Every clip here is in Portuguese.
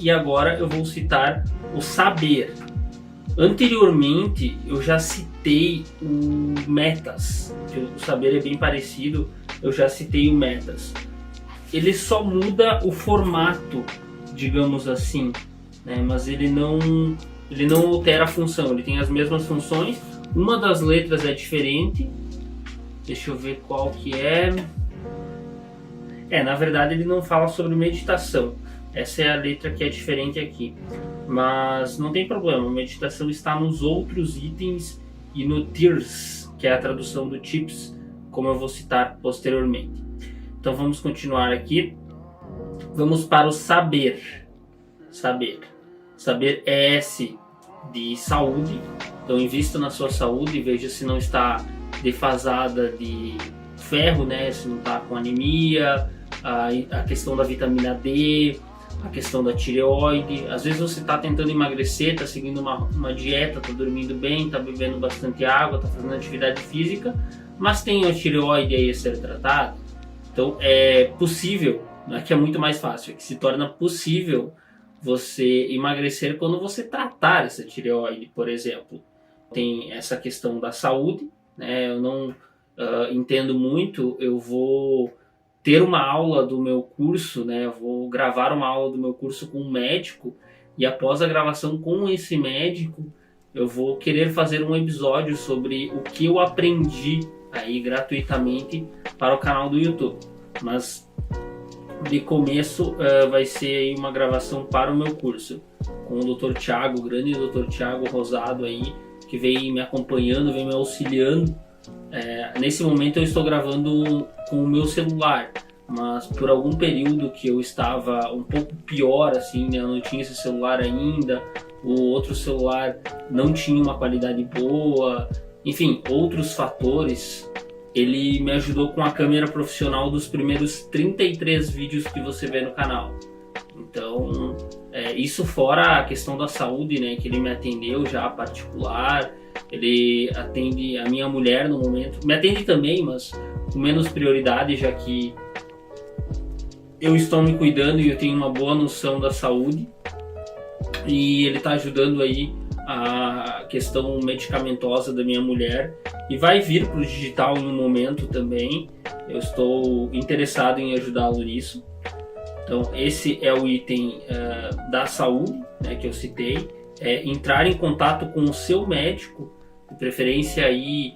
E agora eu vou citar o saber. Anteriormente eu já citei o metas, que o saber é bem parecido, eu já citei o metas. Ele só muda o formato, digamos assim, né? Mas ele não altera a função, ele tem as mesmas funções, uma das letras é diferente, deixa eu ver qual que é. Na verdade ele não fala sobre meditação, essa é a letra que é diferente aqui, mas não tem problema, a meditação está nos outros itens e no tiers, que é a tradução do tips, como eu vou citar posteriormente. Então vamos continuar aqui, vamos para o saber. Saber é S de saúde, então invista na sua saúde, veja se não está defasada de ferro, né? Se não está com anemia, a questão da vitamina D, a questão da tireoide. Às vezes você está tentando emagrecer, está seguindo uma dieta, está dormindo bem, está bebendo bastante água, está fazendo atividade física, mas tem a tireoide aí a ser tratada. Então é possível, não é que é muito mais fácil, é que se torna possível você emagrecer quando você tratar essa tireoide, por exemplo. Tem essa questão da saúde, né? Eu não entendo muito, eu vou ter uma aula do meu curso, né? Eu vou gravar uma aula do meu curso com um médico e após a gravação com esse médico eu vou querer fazer um episódio sobre o que eu aprendi aí gratuitamente para o canal do YouTube. Mas de começo vai ser aí uma gravação para o meu curso com o Dr. Thiago, o grande Dr. Thiago Rosado aí, que vem me acompanhando, vem me auxiliando. Nesse momento eu estou gravando com o meu celular, mas por algum período que eu estava um pouco pior, assim, né? Eu não tinha esse celular ainda, o outro celular não tinha uma qualidade boa, enfim, outros fatores. Ele me ajudou com a câmera profissional dos primeiros 33 vídeos que você vê no canal. Então, isso fora a questão da saúde, né? Que ele me atendeu já particular. Ele atende a minha mulher no momento, me atende também, mas com menos prioridade, já que eu estou me cuidando e eu tenho uma boa noção da saúde. E ele está ajudando aí a questão medicamentosa da minha mulher e vai vir para o digital em um momento também. Eu estou interessado em ajudá-lo nisso. Então esse é o item da saúde, né, que eu citei. Entrar em contato com o seu médico, de preferência aí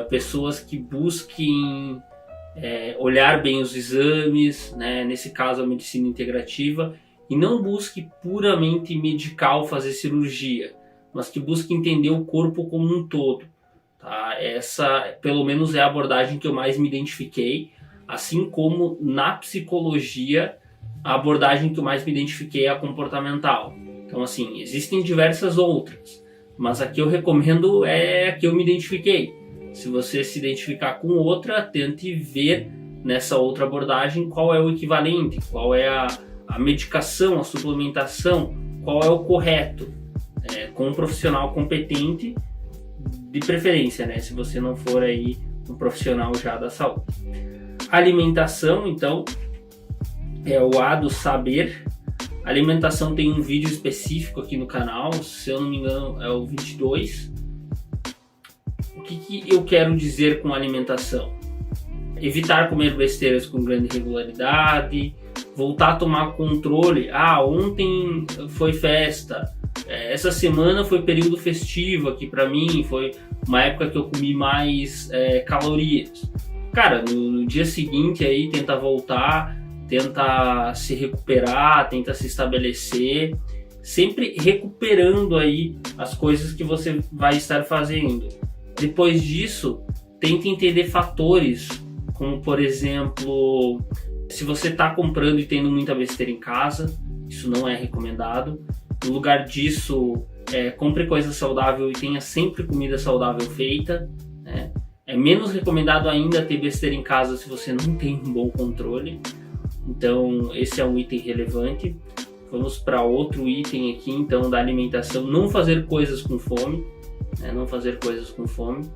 pessoas que busquem olhar bem os exames, né, nesse caso a medicina integrativa, e não busque puramente medical fazer cirurgia, mas que busque entender o corpo como um todo. Tá? Essa pelo menos é a abordagem que eu mais me identifiquei, assim como na psicologia a abordagem que eu mais me identifiquei é a comportamental. Então assim, existem diversas outras, mas a que eu recomendo é a que eu me identifiquei. Se você se identificar com outra, tente ver nessa outra abordagem qual é o equivalente, qual é a medicação, a suplementação, qual é o correto, com um profissional competente, de preferência, né? Se você não for aí um profissional já da saúde. Alimentação, então, é o A do saber. Alimentação tem um vídeo específico aqui no canal, se eu não me engano é o 22. O que eu quero dizer com alimentação? Evitar comer besteiras com grande regularidade, voltar a tomar controle. Ontem foi festa, essa semana foi período festivo aqui pra mim, foi uma época que eu comi mais calorias. Cara, no dia seguinte aí tenta voltar, tenta se recuperar, tenta se estabelecer, sempre recuperando aí as coisas que você vai estar fazendo. Depois disso, tente entender fatores, como por exemplo, se você está comprando e tendo muita besteira em casa, isso não é recomendado. No lugar disso, compre coisa saudável e tenha sempre comida saudável feita, né? É menos recomendado ainda ter besteira em casa se você não tem um bom controle. Então esse é um item relevante. Vamos para outro item aqui, então, da alimentação. Não fazer coisas com fome, né? Não fazer coisas com fome.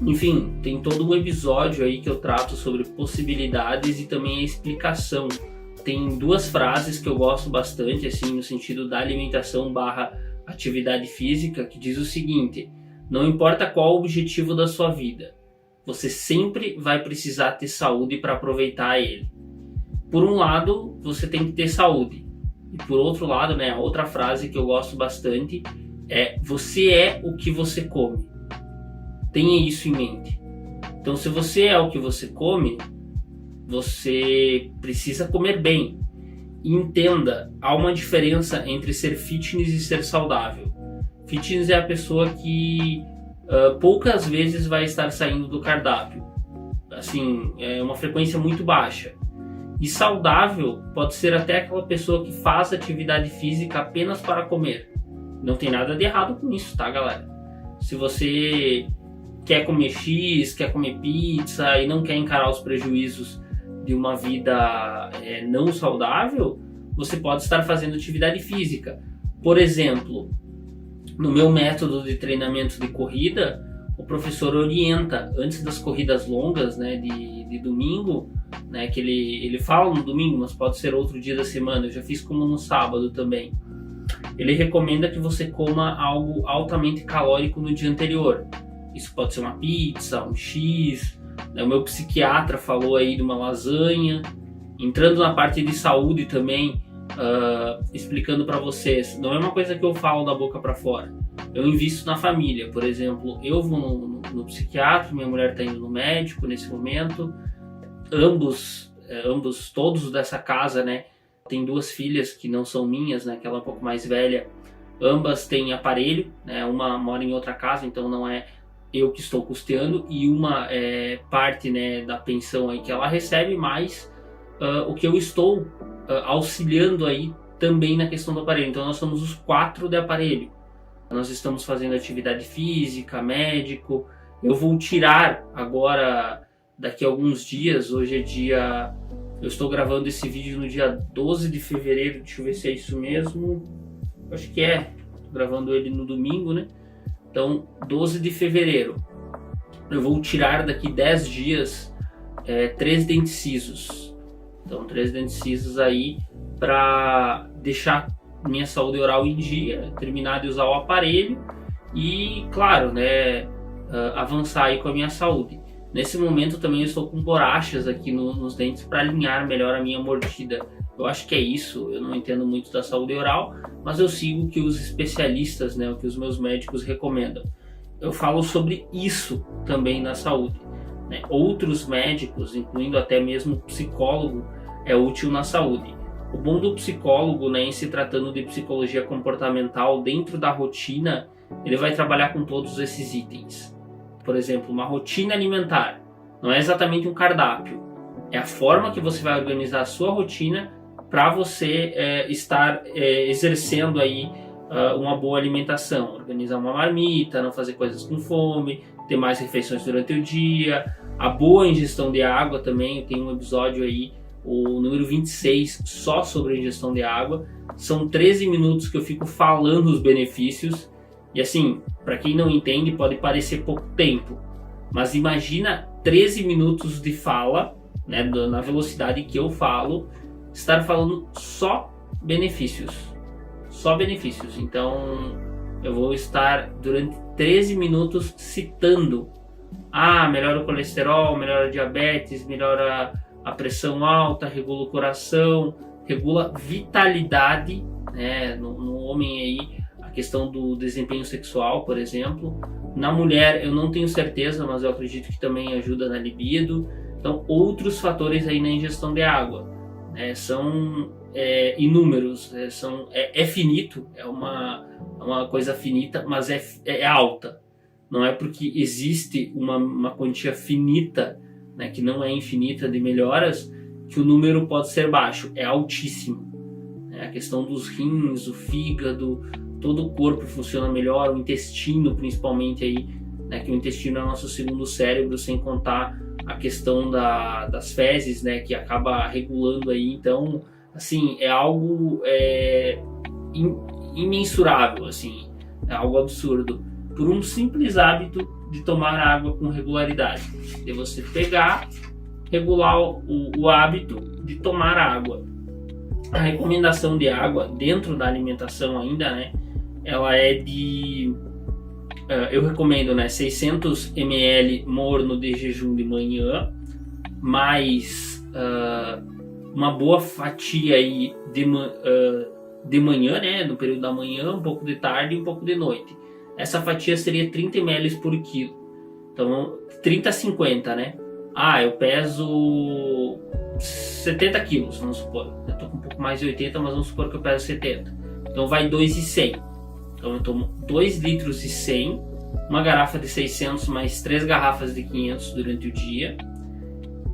Enfim, tem todo um episódio aí que eu trato sobre possibilidades e também a explicação tem duas frases que eu gosto bastante, assim, no sentido da alimentação / atividade física, que diz o seguinte: não importa qual o objetivo da sua vida, você sempre vai precisar ter saúde para aproveitar ele. Por um lado, você tem que ter saúde. E por outro lado, né, a outra frase que eu gosto bastante é: você é o que você come. Tenha isso em mente. Então, se você é o que você come, você precisa comer bem. E entenda, há uma diferença entre ser fitness e ser saudável. Fitness é a pessoa que poucas vezes vai estar saindo do cardápio. Assim, é uma frequência muito baixa. E saudável pode ser até aquela pessoa que faz atividade física apenas para comer. Não tem nada de errado com isso, tá, galera? Se você quer comer X, quer comer pizza e não quer encarar os prejuízos de uma vida não saudável, você pode estar fazendo atividade física. Por exemplo, no meu método de treinamento de corrida, o professor orienta, antes das corridas longas, né, de domingo, né, que ele fala no domingo, mas pode ser outro dia da semana, eu já fiz como no sábado também. Ele recomenda que você coma algo altamente calórico no dia anterior. Isso pode ser uma pizza, um X, né? O meu psiquiatra falou aí de uma lasanha. Entrando na parte de saúde também, explicando para vocês, não é uma coisa que eu falo da boca para fora. Eu invisto na família. Por exemplo, eu vou no psiquiatra, minha mulher está indo no médico nesse momento. Ambos, todos dessa casa, né? Tem duas filhas que não são minhas, né? Aquela um pouco mais velha. Ambas têm aparelho, né? Uma mora em outra casa, então não é eu que estou custeando, e uma parte, né, da pensão aí que ela recebe, mais o que eu estou auxiliando aí também na questão do aparelho. Então nós somos os 4 de aparelho. Nós estamos fazendo atividade física, médico. Eu vou tirar agora, daqui a alguns dias, hoje é dia... Eu estou gravando esse vídeo no dia 12 de fevereiro, deixa eu ver se é isso mesmo. Acho que é, estou gravando ele no domingo, né? Então, 12 de fevereiro, eu vou tirar daqui 10 dias 3 denticissos. Então, 3 denticissos aí para deixar minha saúde oral em dia, terminar de usar o aparelho e, claro, né, avançar aí com a minha saúde. Nesse momento também eu estou com borrachas aqui nos dentes para alinhar melhor a minha mordida. Eu acho que é isso, eu não entendo muito da saúde oral, mas eu sigo o que os especialistas, né, o que os meus médicos recomendam. Eu falo sobre isso também na saúde, né? Outros médicos, incluindo até mesmo psicólogo, é útil na saúde. O bom do psicólogo, né, em se tratando de psicologia comportamental, dentro da rotina, ele vai trabalhar com todos esses itens. Por exemplo, uma rotina alimentar não é exatamente um cardápio, é a forma que você vai organizar a sua rotina para você estar exercendo aí uma boa alimentação, organizar uma marmita, não fazer coisas com fome, ter mais refeições durante o dia, a boa ingestão de água também. Eu tenho um episódio aí, o número 26, só sobre a ingestão de água. São 13 minutos que eu fico falando os benefícios, e assim, para quem não entende pode parecer pouco tempo, mas imagina 13 minutos de fala, né, na velocidade que eu falo, estar falando só benefícios. Então eu vou estar durante 13 minutos citando: melhora o colesterol, melhora a diabetes, melhora a pressão alta, regula o coração, regula vitalidade, né, no homem aí, a questão do desempenho sexual, por exemplo. Na mulher eu não tenho certeza, mas eu acredito que também ajuda na libido. Então, outros fatores aí na ingestão de água, né, são inúmeros, é finito, é uma coisa finita, mas é alta. Não é porque existe uma quantia finita, né, que não é infinita, de melhoras, que o número pode ser baixo, é altíssimo. A questão dos rins, o fígado, todo o corpo funciona melhor, o intestino principalmente aí, né, que o intestino é o nosso segundo cérebro, sem contar a questão das fezes, né, que acaba regulando aí. Então, assim, é algo imensurável, assim, é algo absurdo, por um simples hábito de tomar água com regularidade, de você pegar, regular o hábito de tomar água. A recomendação de água dentro da alimentação ainda, né, ela é de, eu recomendo, né, 600 ml morno de jejum de manhã, mais uma boa fatia aí de manhã, né, no período da manhã, um pouco de tarde e um pouco de noite. Essa fatia seria 30 ml por quilo. Então, 30 a 50, né? Eu peso 70 quilos, vamos supor. Eu tô com um pouco mais de 80, mas vamos supor que eu peso 70. Então vai 2,100. Então eu tomo 2 litros e 100, uma garrafa de 600 mais 3 garrafas de 500 durante o dia.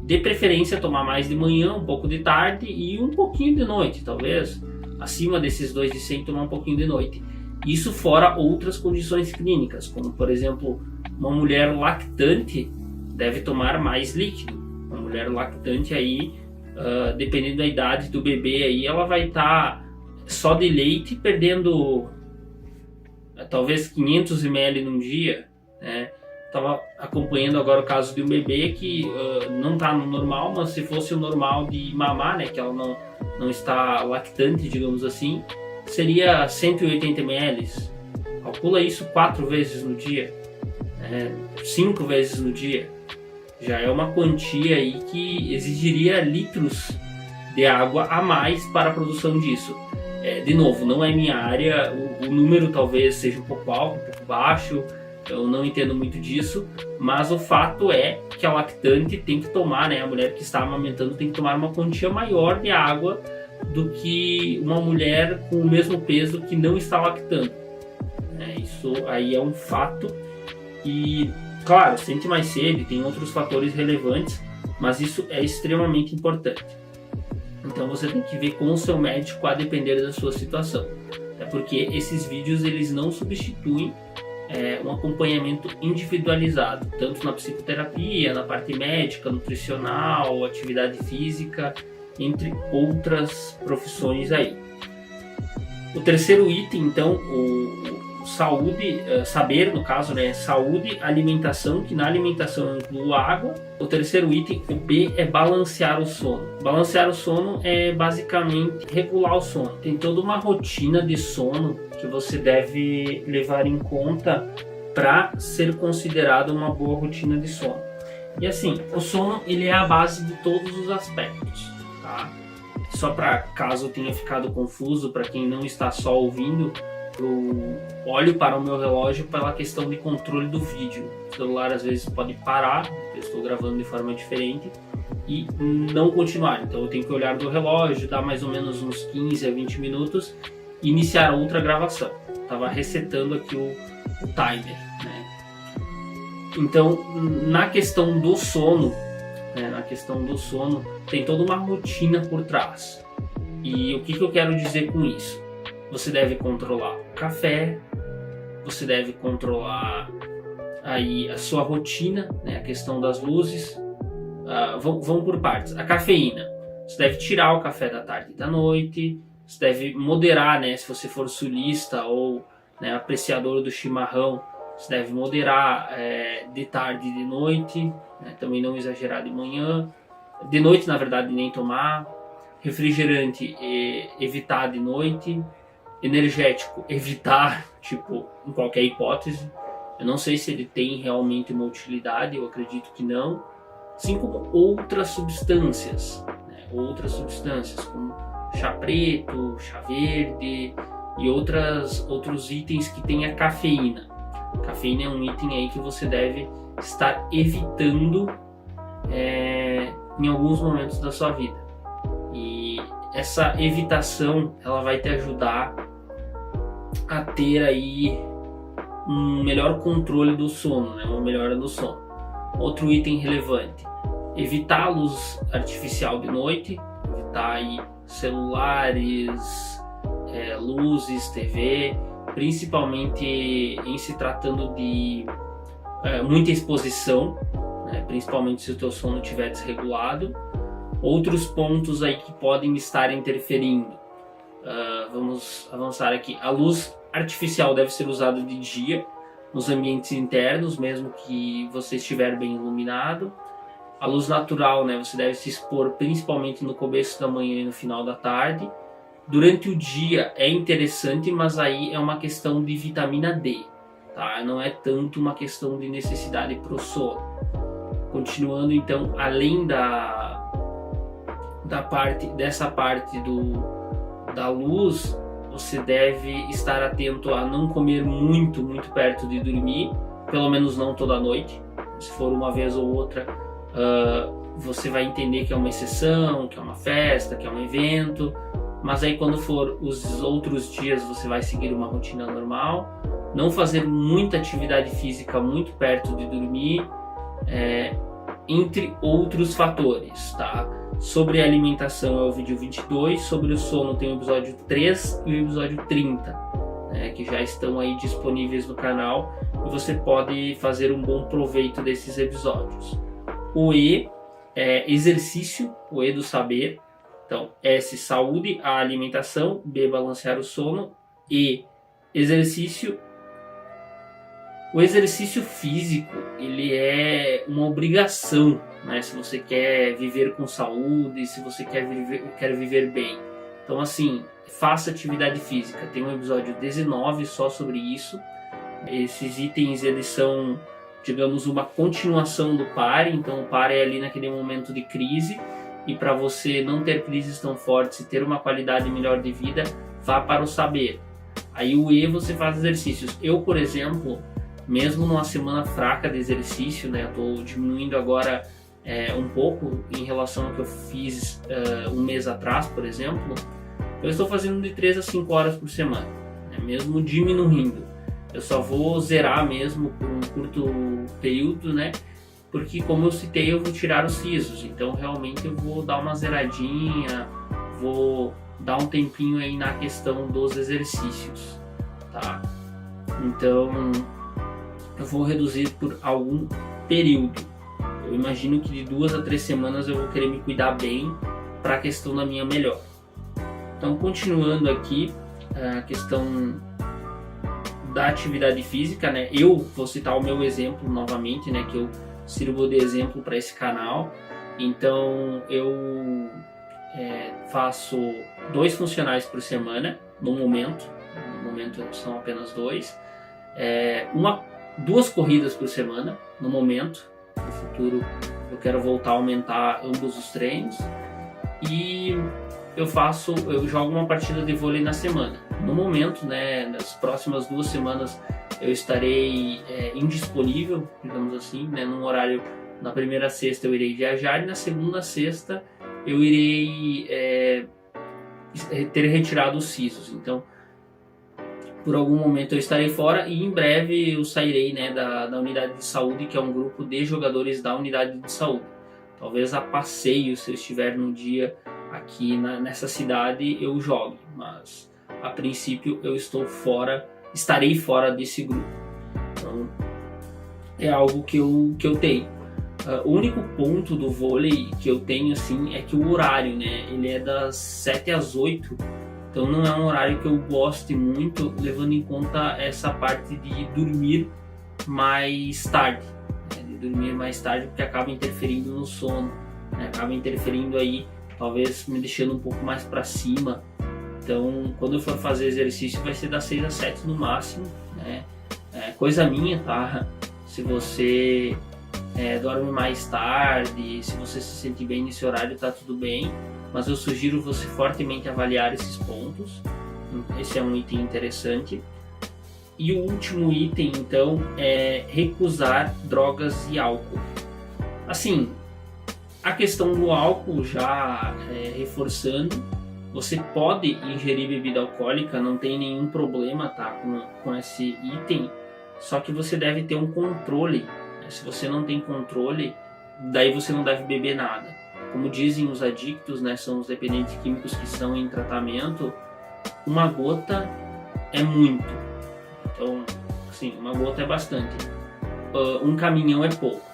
De preferência tomar mais de manhã, um pouco de tarde e um pouquinho de noite, talvez. Acima desses 2,100 tomar um pouquinho de noite. Isso fora outras condições clínicas, como por exemplo, uma mulher lactante deve tomar mais líquido. Uma mulher lactante aí, dependendo da idade do bebê aí, ela vai estar só de leite perdendo talvez 500 ml num dia, né? Estava acompanhando agora o caso de um bebê que não está no normal, mas se fosse o normal de mamar, né, que ela não está lactante, digamos assim, seria 180 ml. Calcula isso 4 vezes no dia, 5 vezes no dia. Já é uma quantia aí que exigiria litros de água a mais para a produção disso. De novo, não é minha área, o número talvez seja um pouco alto, um pouco baixo, eu não entendo muito disso, mas o fato é que a lactante tem que tomar, né, a mulher que está amamentando tem que tomar uma quantia maior de água do que uma mulher com o mesmo peso que não está lactando. Isso aí é um fato. E, claro, sente mais sede, tem outros fatores relevantes, mas isso é extremamente importante. Então você tem que ver com o seu médico a depender da sua situação. É porque esses vídeos eles não substituem um acompanhamento individualizado, tanto na psicoterapia, na parte médica, nutricional, atividade física, entre outras profissões aí. O terceiro item, então, o saúde, saber no caso, né, saúde, alimentação, que na alimentação inclui água. O terceiro item, o B, é balancear o sono. Balancear o sono é basicamente regular o sono. Tem toda uma rotina de sono que você deve levar em conta para ser considerado uma boa rotina de sono. E assim, o sono ele é a base de todos os aspectos, tá? Só para caso tenha ficado confuso, para quem não está só ouvindo, eu olho para o meu relógio pela questão de controle do vídeo. O celular às vezes pode parar, eu estou gravando de forma diferente, e não continuar. Então eu tenho que olhar do relógio, dar mais ou menos uns 15 a 20 minutos e iniciar outra gravação. Estava resetando aqui o timer, né? Então, na questão do sono, tem toda uma rotina por trás. E o que eu quero dizer com isso? Você deve controlar o café, você deve controlar aí a sua rotina, né, a questão das luzes. Vamos por partes. A cafeína, você deve tirar o café da tarde e da noite, você deve moderar, né, se você for sulista ou, né, apreciador do chimarrão, você deve moderar de tarde e de noite, né, também não exagerar de manhã. De noite, na verdade, nem tomar. Refrigerante, evitar de noite. Energético, evitar, tipo, em qualquer hipótese. Eu não sei se ele tem realmente uma utilidade, eu acredito que não. Assim como outras substâncias, né? Outras substâncias como chá preto, chá verde e outros itens que têm a cafeína. Cafeína é um item aí que você deve estar evitando em alguns momentos da sua vida. E essa evitação, ela vai te ajudar a ter aí um melhor controle do sono, né? Uma melhora do sono. Outro item relevante, evitar a luz artificial de noite, evitar aí celulares, luzes, TV, principalmente em se tratando de muita exposição, né? Principalmente se o teu sono estiver desregulado. Outros pontos aí que podem estar interferindo. Vamos avançar aqui. A luz artificial deve ser usada de dia nos ambientes internos, mesmo que você estiver bem iluminado. A luz natural, né, você deve se expor principalmente no começo da manhã e no final da tarde. Durante o dia é interessante, mas aí é uma questão de vitamina D, tá? Não é tanto uma questão de necessidade para o sono. Continuando então, além dessa parte da luz, você deve estar atento a não comer muito perto de dormir, pelo menos não toda noite. Se for uma vez ou outra, você vai entender que é uma exceção, que é uma festa, que é um evento, mas aí quando for os outros dias você vai seguir uma rotina normal. Não fazer muita atividade física muito perto de dormir, entre outros fatores, tá? Sobre a alimentação é o vídeo 22, sobre o sono tem o episódio 3 e o episódio 30, né, que já estão aí disponíveis no canal e você pode fazer um bom proveito desses episódios. O E é exercício, o E do saber. Então, S, saúde, A, alimentação, B, balancear o sono, E, exercício. O exercício físico, ele é uma obrigação, né? Se você quer viver com saúde, se você quer viver bem. Então, assim, faça atividade física. Tem um episódio 19 só sobre isso. Esses itens, eles são, digamos, uma continuação do PARE. Então, o PARE é ali naquele momento de crise. E para você não ter crises tão fortes e ter uma qualidade melhor de vida, vá para o saber. Aí o E, você faz exercícios. Eu, por exemplo, mesmo numa semana fraca de exercício, né, eu estou diminuindo agora um pouco em relação ao que eu fiz um mês atrás, por exemplo. Eu estou fazendo de 3 a 5 horas por semana, né, mesmo diminuindo. Eu só vou zerar mesmo por um curto período, né, porque como eu citei, eu vou tirar os sisos, então realmente eu vou dar uma zeradinha, vou dar um tempinho aí na questão dos exercícios, tá? Então, eu vou reduzir por algum período. Eu imagino que de 2 a 3 semanas eu vou querer me cuidar bem para a questão da minha melhora. Então, continuando aqui, a questão da atividade física, né? Eu vou citar o meu exemplo novamente, né? Que eu sirvo de exemplo para esse canal. Então, eu faço 2 funcionais por semana, no momento são apenas 2. 2 corridas por semana, no momento. No futuro eu quero voltar a aumentar ambos os treinos. E eu jogo uma partida de vôlei na semana. No momento, né, nas próximas 2 semanas eu estarei indisponível, digamos assim, né, num horário. Na primeira sexta eu irei viajar e na segunda sexta eu irei ter retirado os sisos. Então, por algum momento eu estarei fora e em breve eu sairei, né, da unidade de saúde, que é um grupo de jogadores da unidade de saúde. Talvez a passeio, se eu estiver num dia aqui nessa cidade, eu jogue, mas a princípio eu estarei fora desse grupo. Então, é algo que eu tenho. O único ponto do vôlei que eu tenho, assim, é que o horário, né, ele é das 7 às 8. Então não é um horário que eu goste muito, levando em conta essa parte de dormir mais tarde. Né? De dormir mais tarde, porque acaba interferindo no sono, né? Acaba interferindo aí, talvez me deixando um pouco mais para cima. Então, quando eu for fazer exercício, vai ser das 6 às 7 no máximo, né? Coisa minha, tá? Se você dorme mais tarde, se você se sente bem nesse horário, tá tudo bem. Mas eu sugiro você fortemente avaliar esses pontos. Esse é um item interessante. E o último item, então, é recusar drogas e álcool. Assim, a questão do álcool, já reforçando, você pode ingerir bebida alcoólica, não tem nenhum problema, tá, com esse item, só que você deve ter um controle. Se você não tem controle, daí você não deve beber nada. Como dizem os adictos, né, são os dependentes químicos que estão em tratamento, uma gota é muito. Então, assim, uma gota é bastante. Um caminhão é pouco.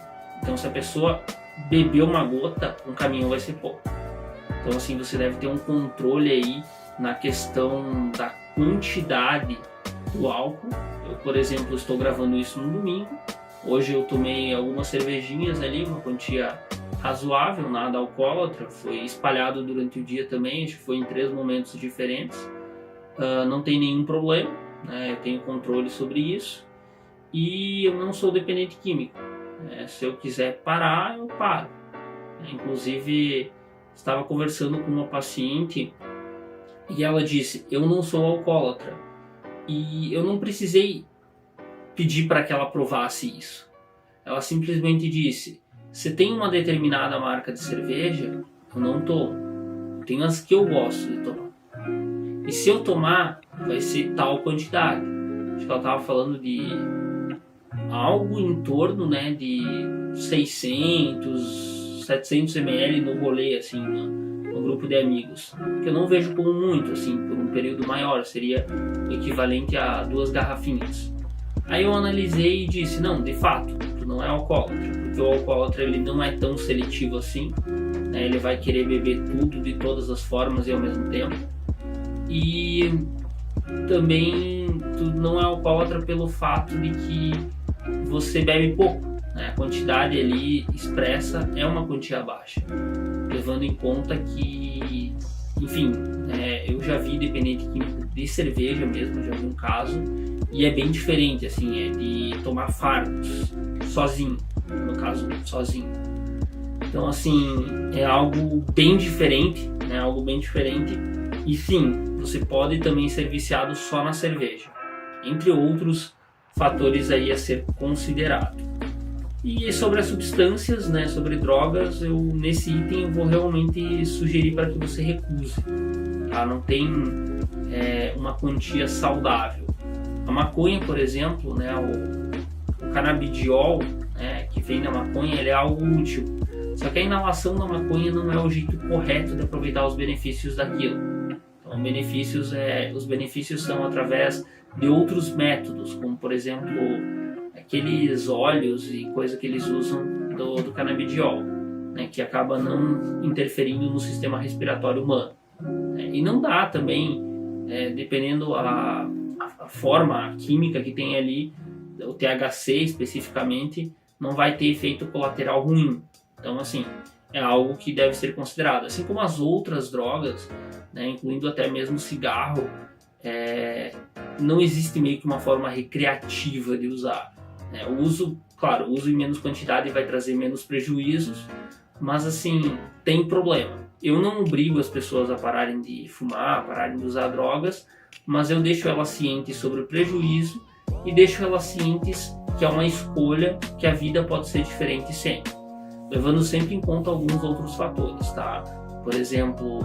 Então, se a pessoa beber uma gota, um caminhão vai ser pouco. Então, assim, você deve ter um controle aí na questão da quantidade do álcool. Eu, por exemplo, estou gravando isso no domingo. Hoje eu tomei algumas cervejinhas ali, uma quantia razoável, nada alcoólatra, foi espalhado durante o dia também, acho que foi em 3 momentos diferentes. Não tem nenhum problema, né? Eu tenho controle sobre isso e eu não sou dependente químico. Se eu quiser parar, eu paro. Inclusive, estava conversando com uma paciente e ela disse: eu não sou alcoólatra. E eu não precisei pedir para que ela provasse isso. Ela simplesmente disse: você tem uma determinada marca de cerveja? Eu não tomo. Tem as que eu gosto de tomar. E se eu tomar, vai ser tal quantidade. Acho que ela estava falando de algo em torno, né, de 600, 700 ml no rolê, assim, no grupo de amigos. Que eu não vejo como muito, assim, por um período maior. Seria o equivalente a 2 garrafinhas. Aí eu analisei e disse: não, de fato, tu não é alcoólatra, porque o alcoólatra ele não é tão seletivo assim, né? Ele vai querer beber tudo de todas as formas e ao mesmo tempo. E também tu não é alcoólatra pelo fato de que você bebe pouco, né? A quantidade ali expressa é uma quantia baixa, levando em conta que, enfim, eu já vi dependente químico de cerveja mesmo, já vi um caso, e é bem diferente, assim, é de tomar fardos sozinho, no caso, sozinho. Então, assim, é algo bem diferente, né? Algo bem diferente. E sim, você pode também ser viciado só na cerveja, entre outros fatores aí a ser considerado. E sobre as substâncias, né, sobre drogas, nesse item eu vou realmente sugerir para que você recuse, tá? Não tem uma quantia saudável. A maconha, por exemplo, né, o canabidiol, né, que vem da maconha, ele é algo útil. Só que a inalação da maconha não é o jeito correto de aproveitar os benefícios daquilo. Então, os benefícios são através de outros métodos, como por exemplo aqueles óleos e coisa que eles usam do canabidiol, né, que acaba não interferindo no sistema respiratório humano. E não dá também, dependendo a forma química que tem ali, o THC especificamente, não vai ter efeito colateral ruim. Então, assim, é algo que deve ser considerado. Assim como as outras drogas, né, incluindo até mesmo o cigarro, não existe meio que uma forma recreativa de usar. O uso em menos quantidade vai trazer menos prejuízos, mas assim, tem problema. Eu não obrigo as pessoas a pararem de fumar, a pararem de usar drogas, mas eu deixo elas cientes sobre o prejuízo e deixo elas cientes que é uma escolha, que a vida pode ser diferente sempre, levando sempre em conta alguns outros fatores, tá? Por exemplo,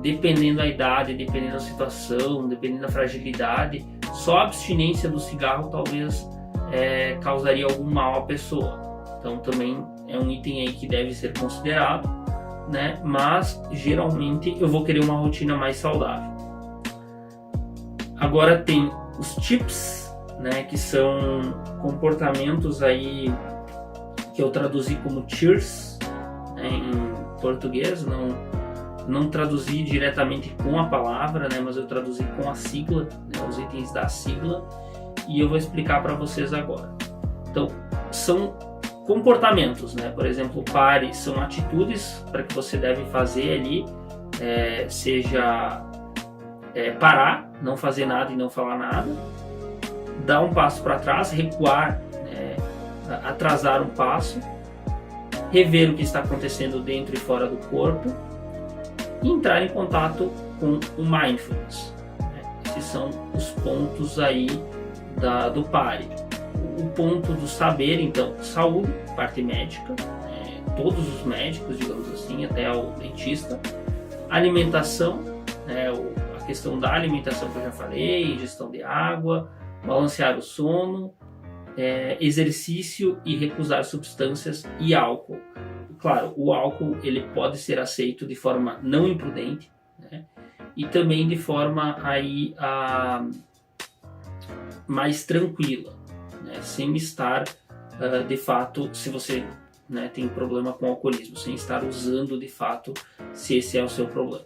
dependendo da idade, dependendo da situação, dependendo da fragilidade, só a abstinência do cigarro talvez causaria algum mal à pessoa. Então também é um item aí que deve ser considerado, né? Mas geralmente eu vou querer uma rotina mais saudável. Agora tem os tips, né? Que são comportamentos aí que eu traduzi como cheers, né, em português. Não traduzi diretamente com a palavra, né? Mas eu traduzi com a sigla, né, os itens da sigla. E eu vou explicar para vocês agora. Então, são comportamentos, né? Por exemplo, pare são atitudes para que você deve fazer ali, seja parar, não fazer nada e não falar nada, dar um passo para trás, recuar, atrasar um passo, rever o que está acontecendo dentro e fora do corpo e entrar em contato com o mindfulness. Esses são os pontos aí do pare. O ponto do saber, então, saúde, parte médica, todos os médicos, digamos assim, até o dentista. Alimentação, a questão da alimentação que eu já falei, ingestão de água, balancear o sono, exercício e recusar substâncias e álcool. Claro, o álcool ele pode ser aceito de forma não imprudente, né? E também de forma aí mais tranquila, né? Sem estar de fato, se você, né, tem problema com alcoolismo, sem estar usando de fato, se esse é o seu problema.